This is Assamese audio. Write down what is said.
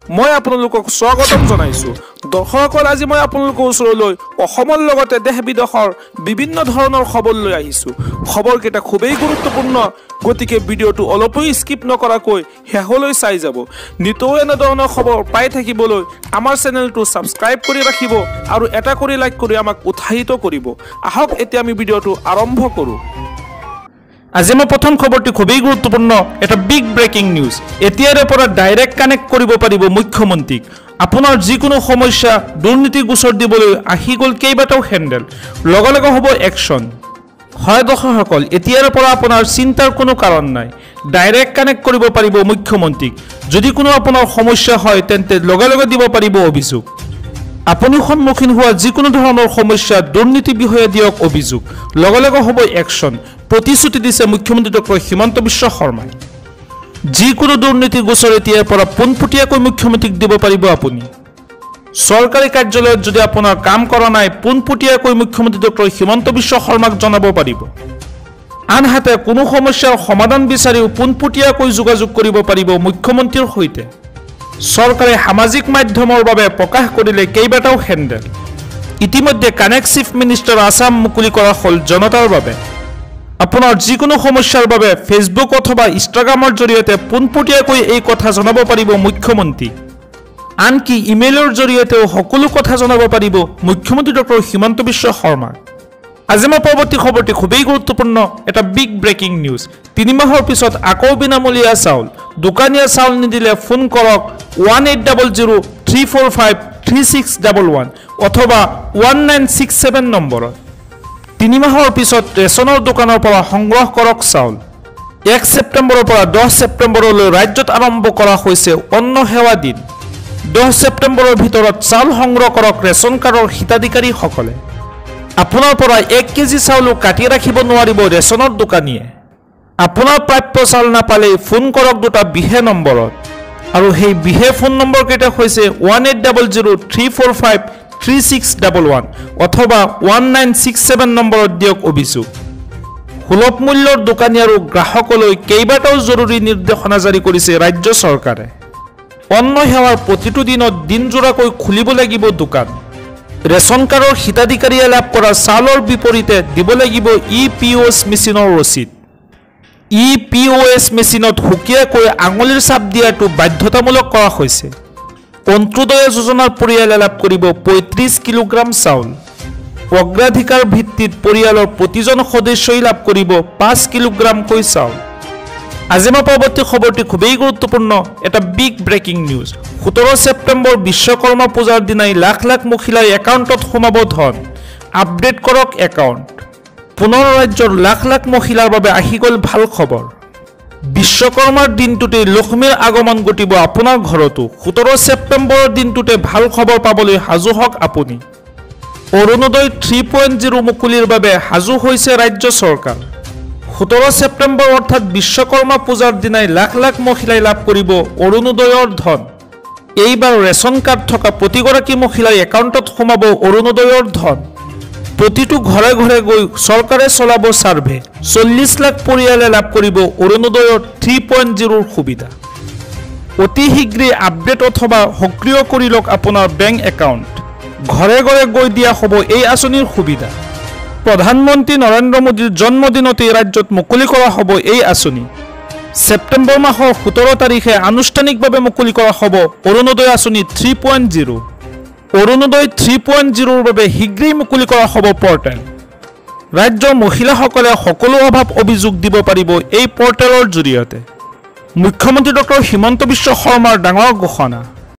মই আপোনালোকক স্বাগতম জনাইছো। দৰ্শকসকল, আজি মই আপোনালোকৰ ওচৰলৈ অসমৰ লগতে দেশ বিদেশৰ বিভিন্ন ধৰণৰ খবৰ লৈ আহিছো। খবৰকেইটা খুবেই গুৰুত্বপূৰ্ণ, গতিকে ভিডিঅ'টো অলপো স্কিপ নকৰাকৈ শেষলৈ চাই যাব। নিতৌ এনেধৰণৰ খবৰ পাই থাকিবলৈ আমাৰ চেনেলটো ছাবস্ক্ৰাইব কৰি ৰাখিব আৰু এটা কৰি লাইক কৰি আমাক উৎসাহিত কৰিব। আহক এতিয়া আমি ভিডিঅ'টো আৰম্ভ কৰোঁ। আজি মই প্ৰথম খবৰটি খুবেই গুৰুত্বপূৰ্ণ, এটা বিগ ব্ৰেকিং নিউজ। এতিয়াৰে পৰা ডাইৰেক্ট কানেক্ট কৰিব পাৰিব মুখ্যমন্ত্ৰীক। আপোনাৰ যিকোনো সমস্যা দুৰ্নীতি গোচৰ দিবলৈ আহি গ'ল কেইবাটাও হেণ্ডেল, লগে লগে হ'ব একশ্যন। হয় দৰ্শকসকল, এতিয়াৰে পৰা আপোনাৰ চিন্তাৰ কোনো কাৰণ নাই, ডাইৰেক্ট কানেক্ট কৰিব পাৰিব মুখ্যমন্ত্ৰীক। যদি কোনো আপোনাৰ সমস্যা হয় তেন্তে লগে লগে দিব পাৰিব অভিযোগ। আপুনি সন্মুখীন হোৱা যিকোনো ধৰণৰ সমস্যা দুৰ্নীতি বিষয়ে দিয়ক অভিযোগ, লগে লগে হ'ব একশ্যন। প্ৰতিশ্ৰুতি দিছে মুখ্যমন্ত্ৰী ডক্টৰ হিমন্ত বিশ্ব শৰ্মাই। যিকোনো দুৰ্নীতি গোচৰ এতিয়াৰ পৰা পোনপটীয়াকৈ মুখ্যমন্ত্ৰীক দিব পাৰিব আপুনি। চৰকাৰী কাৰ্যালয়ত যদি আপোনাৰ কাম কৰা নাই, পোনপটীয়াকৈ মুখ্যমন্ত্ৰী ডক্টৰ হিমন্ত বিশ্ব শৰ্মাক জনাব পাৰিব। আনহাতে কোনো সমস্যাৰ সমাধান বিচাৰিও পোনপটীয়াকৈ যোগাযোগ কৰিব পাৰিব মুখ্যমন্ত্ৰীৰ সৈতে। চৰকাৰে সামাজিক মাধ্যমৰ বাবে প্ৰকাশ কৰিলে কেইবাটাও হেণ্ডেল। ইতিমধ্যে কানেক্ট চিফ মিনিষ্টাৰ আছাম মুকলি কৰা হ'ল জনতাৰ বাবে। আপোনাৰ যিকোনো সমস্যাৰ বাবে ফেচবুক অথবা ইনষ্টাগ্ৰামৰ জৰিয়তে পোনপটীয়াকৈ এই কথা জনাব পাৰিব মুখ্যমন্ত্ৰী। আনকি ইমেইলৰ জৰিয়তেও সকলো কথা জনাব পাৰিব মুখ্যমন্ত্ৰী ডক্টৰ হিমন্ত বিশ্ব শৰ্মাক। আজি মই পৰৱৰ্তী খবৰটি খুবেই গুৰুত্বপূৰ্ণ, এটা বিগ ব্ৰেকিং নিউজ। 3 মাহৰ পিছত আকৌ বিনামূলীয়া চাউল। দোকানীয়ে চাউল নিদিলে ফোন কৰক 1800-345-3611 অথবা 1967 নম্বৰত। 3 মাহৰ পিছত ৰেচনৰ দোকানৰ পৰা সংগ্ৰহ কৰক চাউল। 1 ছেপ্টেম্বৰৰ পৰা 10 ছেপ্টেম্বৰলৈ ৰাজ্যত আৰম্ভ কৰা হৈছে অন্ন সেৱা দিন। 10 ছেপ্টেম্বৰৰ ভিতৰত চাউল সংগ্ৰহ কৰক ৰেচন কাৰ্ডৰ হিতাধিকাৰীসকলে। আপোনাৰ পৰা 1 কেজি চাউলো কাটি ৰাখিব নোৱাৰিব ৰেচনৰ দোকানীয়ে। আপোনাৰ প্ৰাপ্য চাউল নাপালেই ফোন কৰক দুটা বিহে নম্বৰত, আৰু সেই বিহে ফোন নম্বৰকেইটা হৈছে 1800-345-3611 অথবা 1967 নম্বৰত দিয়ক অভিযোগ। সুলভ মূল্যৰ দোকানী আৰু গ্ৰাহকলৈ কেইবাটাও জৰুৰী নিৰ্দেশনা জাৰি কৰিছে ৰাজ্য চৰকাৰে। অন্ন সেৱাৰ প্ৰতিটো দিনত দিনজোৰাকৈ খুলিব লাগিব দোকান। ৰেচন কাৰ্ডৰ হিতাধিকাৰীয়ে লাভ কৰা চাউলৰ বিপৰীতে দিব লাগিব EPOS মেচিনৰ ৰচিদ। EPOS মেচিনত সুকীয়াকৈ আঙুলিৰ ছাপ দিয়াটো বাধ্যতামূলক কৰা হৈছে। অন্ত্যোদয় যোজনাৰ পৰিয়ালে লাভ কৰিব 35 কিলোগ্ৰাম চাউল। অগ্ৰাধিকাৰ ভিত্তিত পৰিয়ালৰ প্ৰতিজন সদস্যই লাভ কৰিব 5 কিলোগ্ৰামকৈ চাউল। আজি মই পৰৱৰ্তী খবৰটি খুবেই গুৰুত্বপূৰ্ণ, এটা big breaking news. 17 September Vishwakarma পূজাৰ দিনাই লাখ লাখ মহিলাই একাউণ্টত সোমাব ধন। আপডেট কৰক একাউণ্ট। পুনৰ ৰাজ্যৰ লাখ লাখ মহিলাৰ বাবে আহি গ'ল ভাল খবৰ। বিশ্বকৰ্মাৰ দিনটোতে লক্ষ্মীৰ আগমন ঘটিব আপোনাৰ ঘৰতো। 17 ছেপ্টেম্বৰৰ দিনটোতে ভাল খবৰ পাবলৈ সাজু হওক আপুনি। অৰুণোদয় 3.0 মুকলিৰ বাবে সাজু হৈছে ৰাজ্য চৰকাৰ। 17 ছেপ্টেম্বৰ অৰ্থাৎ বিশ্বকৰ্মা পূজাৰ দিনাই লাখ লাখ মহিলাই লাভ কৰিব অৰুণোদয়ৰ ধন। এইবাৰ ৰেচন কাৰ্ড থকা প্ৰতিগৰাকী মহিলাই একাউণ্টত সোমাব অৰুণোদয়ৰ ধন। প্ৰতিটো ঘৰে ঘৰে গৈ চৰকাৰে চলাব ছাৰ্ভে। 40 লাখ পৰিয়ালে লাভ কৰিব অৰুণোদয়ৰ 3.0 সুবিধা। অতি শীঘ্ৰেই আপডেট অথবা সক্ৰিয় কৰি লওক আপোনাৰ বেংক একাউণ্ট। ঘৰে ঘৰে গৈ দিয়া হ'ব এই আঁচনিৰ সুবিধা। প্ৰধানমন্ত্ৰী নৰেন্দ্ৰ মোদীৰ জন্মদিনতেই ৰাজ্যত মুকলি কৰা হ'ব এই আঁচনি। ছেপ্টেম্বৰ মাহৰ 17 তাৰিখে আনুষ্ঠানিকভাৱে মুকলি কৰা হ'ব অৰুণোদয় আঁচনি 3.0। অৰুণোদয় 3.0ৰ বাবে শীঘ্ৰেই মুকলি কৰা হ'ব পৰ্টেল। ৰাজ্যৰ মহিলাসকলে সকলো অভাৱ অভিযোগ দিব পাৰিব এই পৰ্টেলৰ জৰিয়তে। মুখ্যমন্ত্ৰী ডক্টৰ হিমন্ত বিশ্ব শৰ্মাৰ ডাঙৰ ঘোষণা।